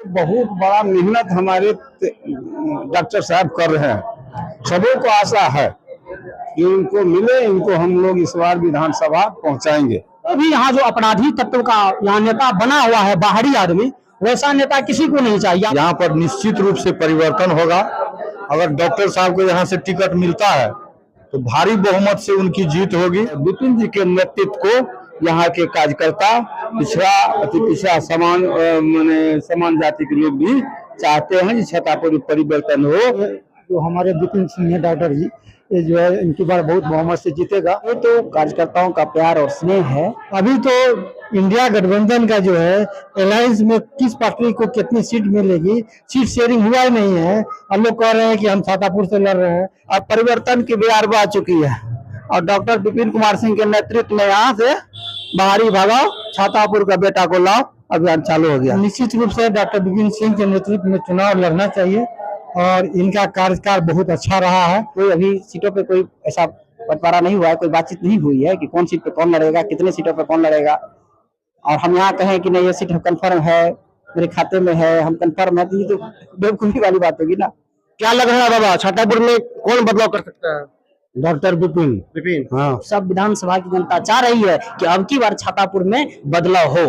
बहुत बड़ा मेहनत हमारे डॉक्टर साहब कर रहे हैं। सभी को आशा है कि इनको मिले, इनको हम लोग इस बार विधानसभा पहुंचाएंगे। अभी यहाँ जो अपराधी तत्व का यहाँ नेता बना हुआ है बाहरी आदमी, वैसा नेता किसी को नहीं चाहिए। यहाँ पर निश्चित रूप से परिवर्तन होगा। अगर डॉक्टर साहब को यहाँ से टिकट मिलता है तो भारी बहुमत से उनकी जीत होगी। विपिन जी के नेतृत्व को यहाँ के कार्यकर्ता पिछड़ा अति पिछड़ा समान जाति के लोग भी चाहते हैं कि छतापुर में परिवर्तन हो। जो हमारे विपिन सिंह है डॉक्टर जी, ये जो है इनकी बार बहुत बहुमत से जीतेगा। ये तो कार्यकर्ताओं का प्यार और स्नेह है। अभी तो इंडिया गठबंधन का जो है अलायंस में किस पार्टी को कितनी सीट मिलेगी, सीट शेयरिंग हुआ ही नहीं है। हम लोग कह रहे हैं कि हम छातापुर से लड़ रहे हैं। अब परिवर्तन की बेर आ चुकी है और डॉक्टर विपिन कुमार सिंह के नेतृत्व में यहाँ से बाहरी भगाओ, छातापुर का बेटा को लाओ अभियान चालू हो गया। निश्चित रूप से डॉक्टर विपिन सिंह के नेतृत्व में चुनाव लड़ना चाहिए और इनका कार्यकाल बहुत अच्छा रहा है। कोई अभी सीटों पे कोई ऐसा बंटवारा नहीं हुआ है, कोई बातचीत नहीं हुई है कि कौन सीट पे कौन लड़ेगा, कितने सीटों पे कौन लड़ेगा। और हम यहाँ कहें कि नहीं ये सीट कंफर्म है, मेरे खाते में है, हम कंफर्म है, तो ये तो बेवकूफी वाली बात होगी ना। क्या लग रहा है बाबा, छातापुर में कौन बदलाव कर सकता है? डॉक्टर विपिन। हाँ, सब विधानसभा की जनता चाह रही है कि अब की बार छातापुर में बदलाव हो।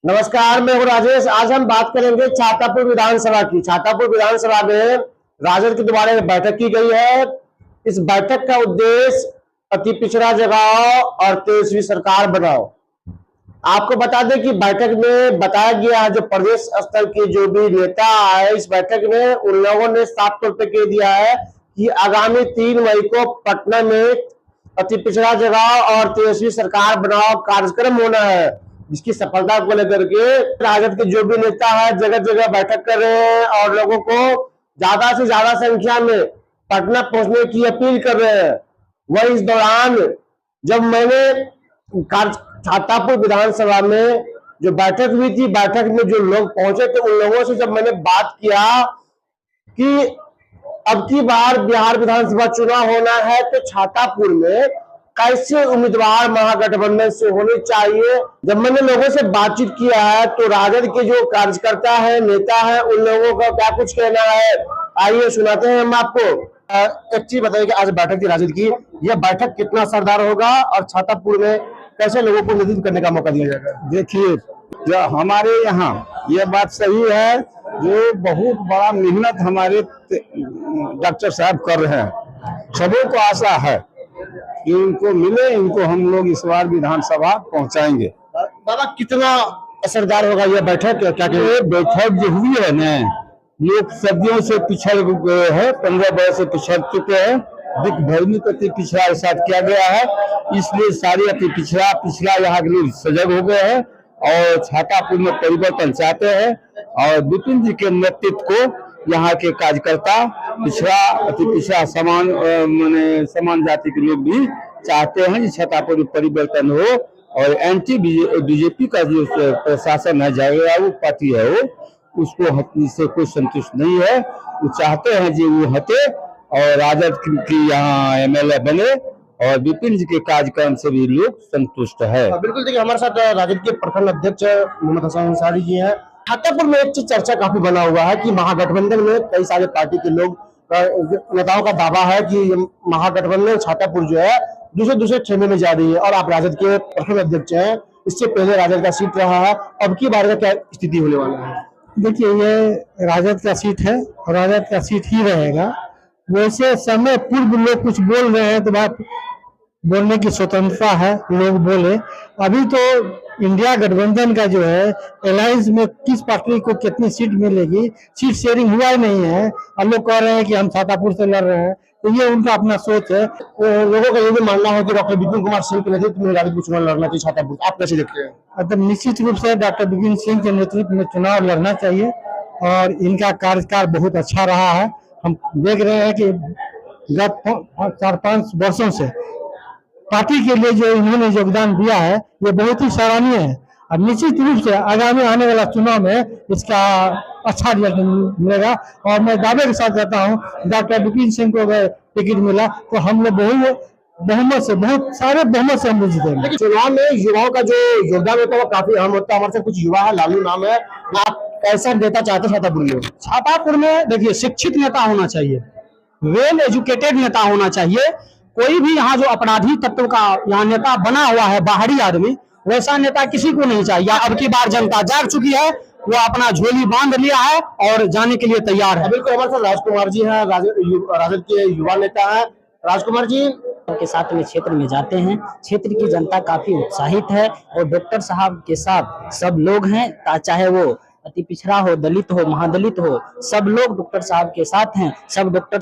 नमस्कार, मैं हूँ राजेश। आज हम बात करेंगे छातापुर विधानसभा की। छातापुर विधानसभा में राजद के द्वारा बैठक की गई है। इस बैठक का उद्देश्य अति पिछड़ा जगाओ और तेजस्वी सरकार बनाओ। आपको बता दें कि बैठक में बताया गया है जो प्रदेश स्तर के जो भी नेता आए इस बैठक में, उन लोगों ने साफ तौर पर कह दिया है कि आगामी 3 मई को पटना में अति पिछड़ा जगाओ और तेजस्वी सरकार बनाओ कार्यक्रम होना है, जिसकी सफलता को लेकर के राजद के जो भी नेता है जगह जगह बैठक कर रहे हैं और लोगों को ज्यादा से ज्यादा संख्या में पटना पहुंचने की अपील कर रहे हैं। वह इस दौरान जब मैंने छातापुर विधानसभा में जो बैठक हुई थी, बैठक में जो लोग पहुंचे थे उन लोगों से जब मैंने बात किया कि अब की बार बिहार विधानसभा चुनाव होना है तो छातापुर में कैसे उम्मीदवार महागठबंधन से होने चाहिए, जब मैंने लोगों से बातचीत किया है तो राजद के जो कार्यकर्ता है, नेता है, उन लोगों का क्या कुछ कहना है, आइए सुनाते हैं हम आपको। एक चीज बताइए कि आज बैठक थी राजद की, यह बैठक कितना असरदार होगा और छातापुर में कैसे लोगों को नेतृत्व करने का मौका दिया जाएगा? देखिए, जो हमारे यहाँ ये बात सही है, जो बहुत बड़ा मेहनत हमारे डॉक्टर साहब कर रहे हैं। सभी को आशा है कि इनको मिले, इनको हम लोग इस बार विधानसभा पहुंचाएंगे। बाबा, कितना असरदार होगा यह बैठक? क्या ये बैठक जो हुई है ना, लोग सदियों से पिछड़ गए हैं, 15 वर्ष से पिछड़ चुके हैं। दिख भरनी अति पिछड़ा के साथ किया गया है, इसलिए सारे अति पिछड़ा यहाँ के लोग सजग हो गए हैं और छातापुर में परिवर्तन चाहते हैं। और विपिन जी के नेतृत्व को यहाँ के कार्यकर्ता पिछड़ा अति पिछड़ा समान जाति के लोग भी चाहते हैं कि छतापुर में परिवर्तन हो और एंटी बीजेपी का जो प्रशासन है, जागेवा पार्टी है, वो उसको हटने से कोई संतुष्ट नहीं है। वो चाहते हैं कि वो हटे और राजद की यहाँ एमएलए बने और विपिन जी के कार्यक्रम से भी लोग संतुष्ट है। बिल्कुल, देखिए हमारे साथ राजद के प्रखंड अध्यक्ष मोहम्मद हसन अंसारी जी हैं। छातापुर में एक चीज चर्चा काफी बना हुआ है कि महागठबंधन में कई सारे पार्टी के लोग नेताओं का दावा है कि महागठबंधन छातापुर जो है दूसरे खेमे में जा रही है और आप राजद के प्रखंड अध्यक्ष हैं, इससे पहले राजद का सीट रहा है, अब की बार का क्या स्थिति होने वाला है? देखिए, ये राजद का सीट है और राजद का सीट ही रहेगा। वैसे समय पूर्व लोग कुछ बोल रहे हैं तो बात बोलने की स्वतंत्रता है, लोग बोले। अभी तो इंडिया गठबंधन का जो है अलायंस में किस पार्टी को कितनी सीट मिलेगी, सीट शेयरिंग हुआ ही नहीं है। हम लोग कह रहे हैं कि हम छातापुर से लड़ रहे हैं, तो ये उनका अपना सोच है। लोगों का ये भी मानना है कि डॉक्टर विपिन कुमार सिंह के नेतृत्व में राजद को चुनाव लड़ना चाहिए छातापुर। आप कैसे देखते हैं? मतलब निश्चित रूप से डॉक्टर विपिन सिंह के नेतृत्व में चुनाव लड़ना चाहिए और इनका कार्यकाल बहुत अच्छा रहा है। हम देख रहे हैं कि गत 4-5 वर्षों से पार्टी के लिए जो इन्होंने योगदान दिया है ये बहुत ही सराहनीय है और निश्चित रूप से आगामी आने वाला चुनाव में इसका अच्छा रिजल्ट मिलेगा। और मैं दावे के साथ कहता हूँ डॉक्टर विपिन सिंह को अगर टिकट मिला तो हम लोग बहुत सारे बहुमत से हम जीतेंगे। चुनाव में युवाओं का जो योगदान होता है वो काफी अहम होता है। हमारे साथ कुछ युवा है, लालू नाम है, आप कैसा नेता चाहते हैं छातापुर में? छातापुर में देखिए शिक्षित नेता होना चाहिए, वेल एजुकेटेड नेता होना चाहिए। कोई भी यहाँ जो अपराधी तत्व का यहाँ नेता बना हुआ है बाहरी आदमी, वैसा नेता किसी को नहीं चाहिए। अब की बार जनता जाग चुकी है, वो अपना झोली बांध लिया है और जाने के लिए तैयार है। बिल्कुल हमारे साथ राजकुमार जी हैं, राजद के युवा नेता हैं। राजकुमार जी के साथ में क्षेत्र में जाते हैं, क्षेत्र की जनता काफी उत्साहित है और डॉक्टर साहब के साथ सब लोग हैं, चाहे वो अति पिछड़ा हो, दलित हो, महादलित हो, सब लोग डॉक्टर साहब के साथ हैं। सब डॉक्टर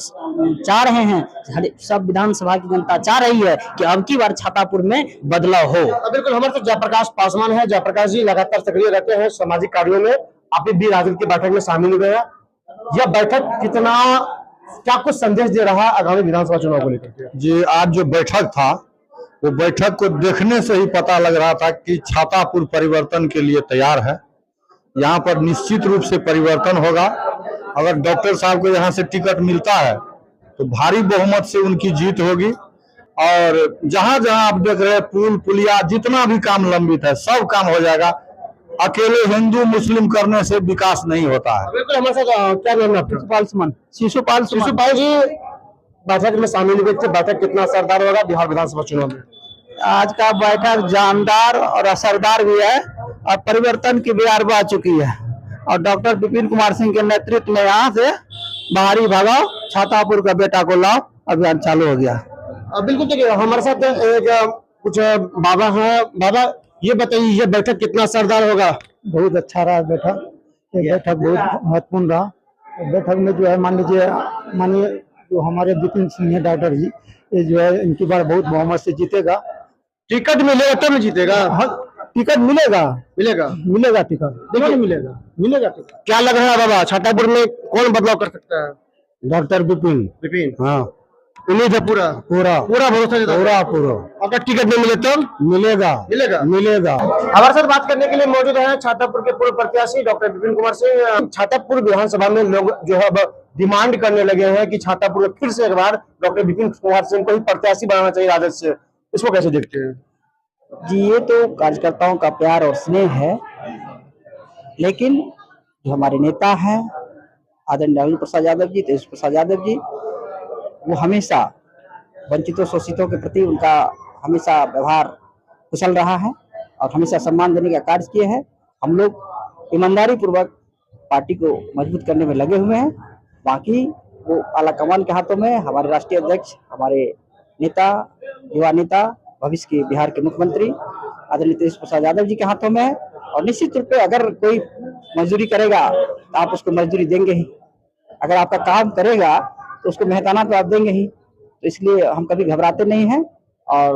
चाह रहे हैं, सब विधानसभा की जनता चाह रही है कि अब की बार छातापुर में बदलाव हो। बिल्कुल हमारे साथ जयप्रकाश पासवान है। जयप्रकाश जी लगातार सक्रिय रहते हैं सामाजिक कार्यों में, आप भी राजद की बैठक में शामिल हुए हैं। यह बैठक क्या कुछ संदेश दे रहा है आगामी विधानसभा चुनाव को लेकर? जी, आज जो बैठक था वो बैठक को देखने से ही पता लग रहा था कि छातापुर परिवर्तन के लिए तैयार है। यहाँ पर निश्चित रूप से परिवर्तन होगा। अगर डॉक्टर साहब को यहाँ से टिकट मिलता है तो भारी बहुमत से उनकी जीत होगी। और जहां जहां आप देख रहे हैं पुल पुलिया जितना भी काम लंबित है सब काम हो जाएगा। अकेले हिंदू मुस्लिम करने से विकास नहीं होता है। बिल्कुल हमारे साथ क्या नाम है आपका? शिशुपाल जी बैठक में शामिल हुए थे। बैठक कितना असरदार होगा बिहार विधानसभा चुनाव में? आज का बैठक जानदार और असरदार भी है और परिवर्तन की बिहार आ चुकी है और डॉक्टर विपिन कुमार सिंह के नेतृत्व में यहाँ से बाहरी भगाओ, छातापुर का बेटा को लाओ अभियान चालू हो गया। बिल्कुल देखिए हमारे साथ एक कुछ बाबा हैं। बाबा ये बताइए ये बैठक कितना असरदार होगा? बहुत अच्छा रहा बैठक, ये बैठक बहुत महत्वपूर्ण रहा। बैठक में जो है मानिए जो हमारे विपिन सिंह है डॉक्टर जी, ये जो है इनकी बार बहुत बहुमत से जीतेगा। टिकट मिलेगा तब जीतेगा? टिकट मिलेगा मिलेगा टिकट। देखिए मिलेगा टिकट। क्या लग रहा है बाबा छातापुर में कौन बदलाव कर सकता है? डॉक्टर विपिन। हाँ, उम्मीद है पूरा भरोसा देता है? पूरा। अगर टिकट नहीं मिले तो मिलेगा। हमारे साथ बात करने के लिए मौजूद है छातापुर के पूर्व प्रत्याशी डॉक्टर विपिन कुमार सिंह। छातापुर विधानसभा में लोग जो है डिमांड करने लगे हैं कि छातापुर में फिर से एक बार डॉक्टर विपिन कुमार सिंह को ही प्रत्याशी बनाना चाहिए राजद से। इसको कैसे देखते हैं? जी, ये तो कार्यकर्ताओं का प्यार और स्नेह है, लेकिन जो हमारे नेता हैं आदरणीय लालू प्रसाद यादव जी, तेज प्रसाद यादव जी, वो हमेशा वंचितों शोषितों के प्रति उनका हमेशा व्यवहार कुशल रहा है और हमेशा सम्मान देने का कार्य किए हैं। हम लोग ईमानदारी पूर्वक पार्टी को मजबूत करने में लगे हुए हैं। बाकी वो आला कमान के हाथों में, हमारे राष्ट्रीय अध्यक्ष, हमारे नेता, युवा नेता, भविष्य के बिहार के मुख्यमंत्री आदरणीय तेज प्रसाद यादव जी के हाथों में है। और निश्चित रूप से अगर कोई मजदूरी करेगा तो आप उसको मजदूरी देंगे ही, अगर आपका काम करेगा तो उसको मेहताना तो आप देंगे ही। तो इसलिए हम कभी घबराते नहीं हैं और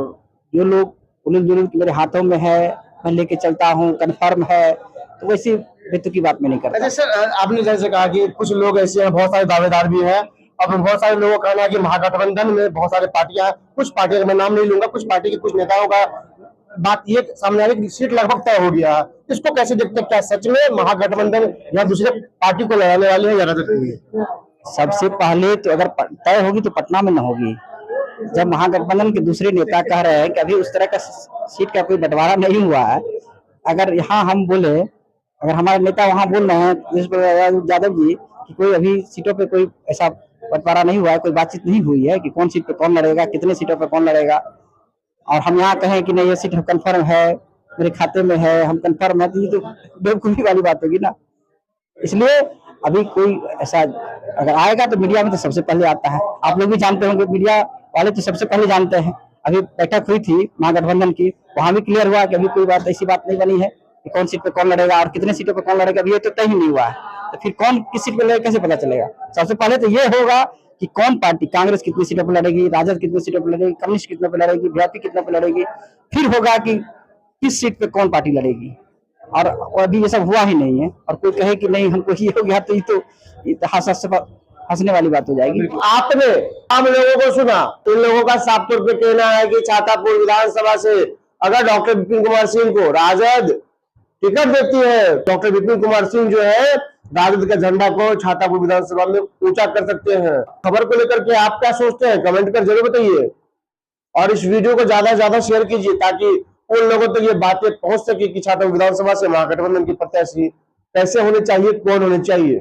जो लोग उलझ मेरे हाथों में है, मैं लेके चलता हूँ, कन्फर्म है, तो वैसी बेतुकी बात में नहीं करता। अच्छा सर, आपने जैसे कहा कि कुछ लोग ऐसे हैं, बहुत सारे दावेदार भी हैं। अब बहुत सारे लोगों का कहना है कि महागठबंधन में बहुत सारे पार्टियां, कुछ पार्टियों का मैं नाम नहीं लूंगा, कुछ पार्टी के कुछ नेताओं का बात ये सामने आ रही कि सीट लगभग तय हो गया। इसको कैसे देखते हैं? क्या सच में महागठबंधन या दूसरे पार्टी को लड़ाने वाले हैं या राजद को? सबसे पहले तो अगर तय होगी तो पटना में न होगी। जब महागठबंधन के दूसरे नेता कह रहे हैं कि अभी उस तरह का सीट का कोई बंटवारा नहीं हुआ है, अगर यहाँ हम बोले, अगर हमारे नेता वहाँ बोल रहे हैं यादव जी कि कोई अभी सीटों पे कोई ऐसा बंटवारा नहीं हुआ है, कोई बातचीत नहीं हुई है कि कौन सीट पे कौन लड़ेगा, कितने सीटों पे कौन लड़ेगा, और हम यहाँ कहें कि नहीं ये सीट कंफर्म है, मेरे खाते में है, हम कंफर्म है, तो ये तो बेवकूफी वाली बात होगी ना। इसलिए अभी कोई ऐसा अगर आएगा तो मीडिया में तो सबसे पहले आता है। आप लोग भी जानते होंगे, मीडिया वाले तो सबसे पहले जानते हैं। अभी बैठक हुई थी महागठबंधन की, वहां भी क्लियर हुआ कि अभी कोई बात ऐसी बात नहीं बनी है कि कौन सीट पे कौन लड़ेगा और कितने सीटों पे कौन लड़ेगा, अभी ये तो तय ही नहीं हुआ है। तो फिर कौन किस सीट पे लड़ेगा कैसे पता चलेगा? सबसे पहले तो ये होगा कि कौन पार्टी, कांग्रेस कितनी सीटों पर लड़ेगी, राजद कितनी सीटों पर लड़ेगी, कम्युनिस्ट कितने पे लड़ेगी, बीजेपी कितने पे लड़ेगी, फिर होगा कि किस सीट पे कौन पार्टी लड़ेगी। और अभी ये सब हुआ ही नहीं है और कोई कहे कि नहीं हमको ये हो गया तो ये तो हंसने वाली बात हो जाएगी। आपने आम लोगों को सुना, इन लोगों का साफ तौर पे कहना है कि छातापुर विधानसभा से अगर डॉक्टर विपिन कुमार सिंह को राजद टिकट देती है, डॉक्टर विपिन कुमार सिंह जो है राजद का झंडा को छातापुर विधानसभा में ऊंचा कर सकते हैं। खबर को लेकर के आप क्या सोचते हैं, कमेंट कर जरूर बताइए और इस वीडियो को ज्यादा से ज्यादा शेयर कीजिए ताकि उन लोगों तक ये बातें पहुंच सके कि छातापुर विधानसभा से महागठबंधन की प्रत्याशी कैसे होने चाहिए, कौन होने चाहिए?